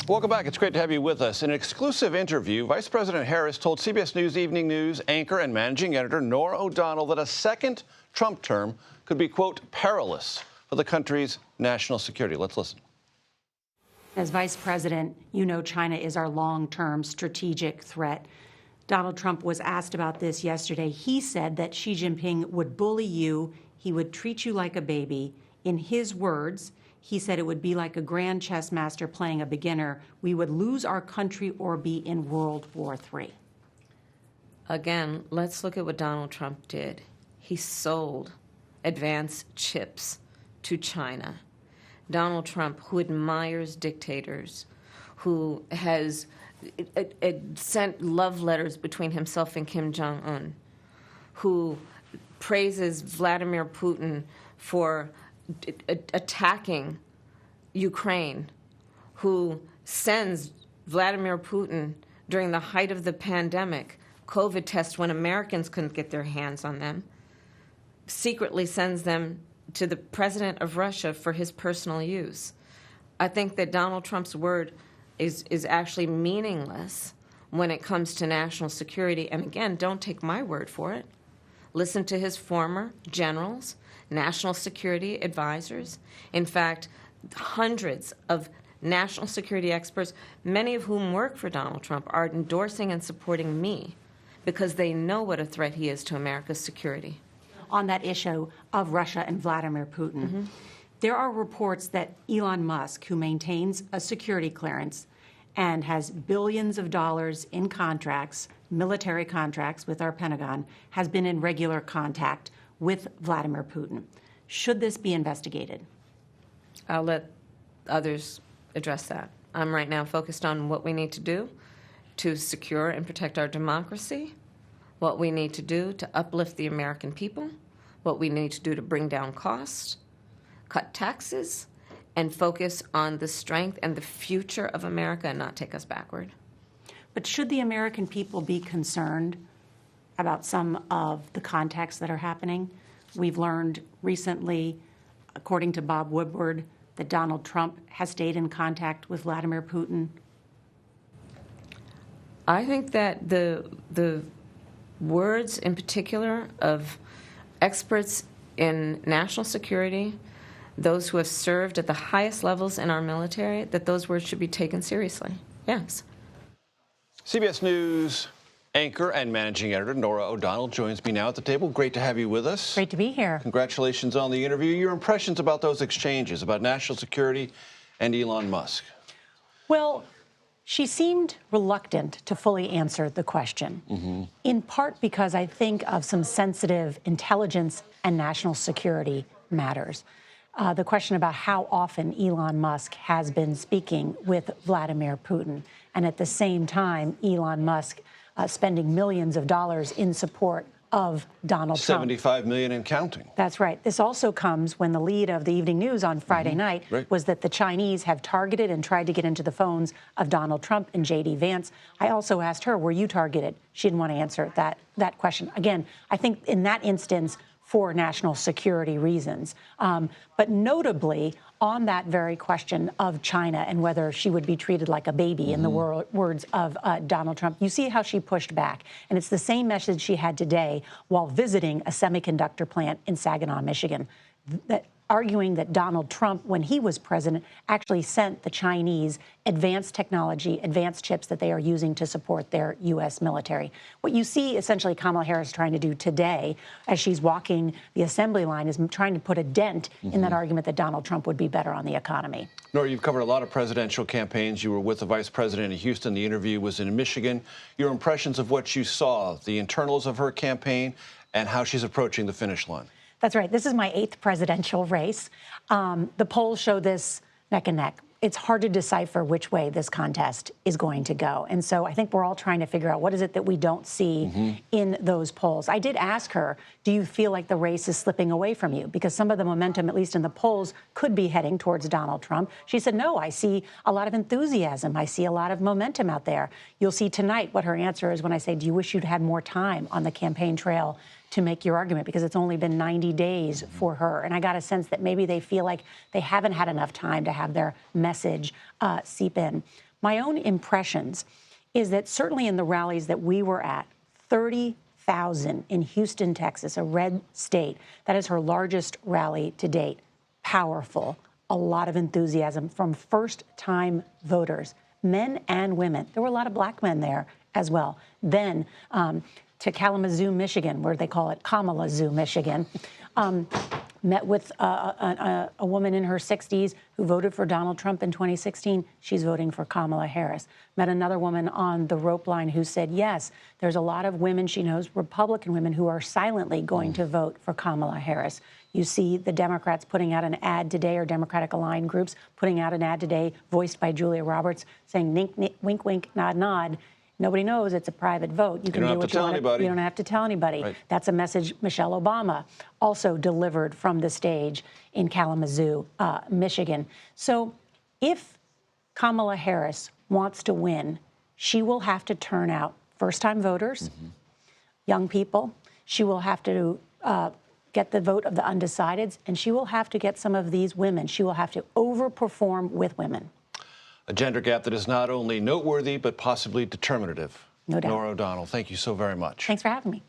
Welcome back. It's great to have you with us. In an exclusive interview, Vice President Harris told CBS News Evening News anchor and managing editor Norah O'Donnell that a second Trump term could be, quote, perilous for the country's national security. Let's listen. As Vice President, you know China is our long-term strategic threat. Donald Trump was asked about this yesterday. He said that Xi Jinping would bully you. He would treat you like a baby. In his words, he said it would be like a grand chess master playing a beginner. We would lose our country or be in World War III. Again, let's look at what Donald Trump did. He sold advanced chips to China. Donald Trump, who admires dictators, who has sent love letters between himself and Kim Jong-un, who praises Vladimir Putin for attacking Ukraine, who sends Vladimir Putin during the height of the pandemic COVID tests when Americans couldn't get their hands on them, secretly sends them to the president of Russia for his personal use. I think that Donald Trump's word is actually meaningless when it comes to national security. And again, don't take my word for it. Listen to his former generals, national security advisors. In fact, hundreds of national security experts, many of whom work for Donald Trump, are endorsing and supporting me because they know what a threat he is to America's security. On that issue of Russia and Vladimir Putin, there are reports that Elon Musk, who maintains a security clearance and has billions of dollars in contracts, military contracts with our Pentagon, has been in regular contact with Vladimir Putin. Should this be investigated? I'll let others address that. I'm right now focused on what we need to do to secure and protect our democracy, what we need to do to uplift the American people, what we need to do to bring down costs, cut taxes, and focus on the strength and the future of America and not take us backward. But should the American people be concerned about some of the contacts that are happening? We've learned recently, according to Bob Woodward, that Donald Trump has stayed in contact with Vladimir Putin. I think that the words in particular of experts in national security, those who have served at the highest levels in our military, that those words should be taken seriously. Yes. CBS News anchor and managing editor Norah O'Donnell joins me now at the table. Great to have you with us. Great to be here. Congratulations on the interview. Your impressions about those exchanges, about national security and Elon Musk? Well, she seemed reluctant to fully answer the question, in part because I think of some sensitive intelligence and national security matters. The question about how often Elon Musk has been speaking with Vladimir Putin, and at the same time, Elon Musk spending millions of dollars in support of Donald Trump. 75 million and counting. That's right. This also comes when the lead of the Evening News on Friday night was that the Chinese have targeted and tried to get into the phones of Donald Trump and J.D. Vance. I also asked her, were you targeted? She didn't want to answer that question. Again, I think in that instance, for national security reasons. But notably, on that very question of China and whether she would be treated like a baby, in the words of Donald Trump, you see how she pushed back. And it's the same message she had today while visiting a semiconductor plant in Saginaw, Michigan, arguing that Donald Trump, when he was president, actually sent the Chinese advanced technology, advanced chips that they are using to support their U.S. military. What you see essentially Kamala Harris trying to do today as she's walking the assembly line is trying to put a dent in that argument that Donald Trump would be better on the economy. Norah, you've covered a lot of presidential campaigns. You were with the vice president in Houston. The interview was in Michigan. Your impressions of what you saw, the internals of her campaign, and how she's approaching the finish line. That's right. This is my 8th presidential race. The polls show this neck and neck. It's hard to decipher which way this contest is going to go. And so I think we're all trying to figure out what is it that we don't see in those polls. I did ask her, do you feel like the race is slipping away from you? Because some of the momentum, at least in the polls, could be heading towards Donald Trump. She said, no, I see a lot of enthusiasm. I see a lot of momentum out there. You'll see tonight what her answer is when I say, do you wish you'd had more time on the campaign trail to make your argument because it's only been 90 days for her. And I got a sense that maybe they feel like they haven't had enough time to have their message seep in. My own impressions is that certainly in the rallies that we were at, 30,000 in Houston, Texas, a red state, that is her largest rally to date. Powerful, a lot of enthusiasm from first-time voters, men and women. There were a lot of black men there as well. Then to Kalamazoo, Michigan, where they call it Kamala Zoo, Michigan, met with a woman in her 60s who voted for Donald Trump in 2016. She's voting for Kamala Harris. Met another woman on the rope line who said, yes, there's a lot of women she knows, Republican women, who are silently going to vote for Kamala Harris. You see the Democrats putting out an ad today, or Democratic aligned groups putting out an ad today, voiced by Julia Roberts, saying, wink, wink, nod, nod. Nobody knows it's a private vote. You can do what you want. You don't have to tell anybody. Right. That's a message Michelle Obama also delivered from the stage in Kalamazoo, Michigan. So if Kamala Harris wants to win, she will have to turn out first-time voters, young people. She will have to get the vote of the undecideds, and she will have to get some of these women. She will have to overperform with women. A gender gap that is not only noteworthy, but possibly determinative. No doubt. Norah O'Donnell, thank you so very much. Thanks for having me.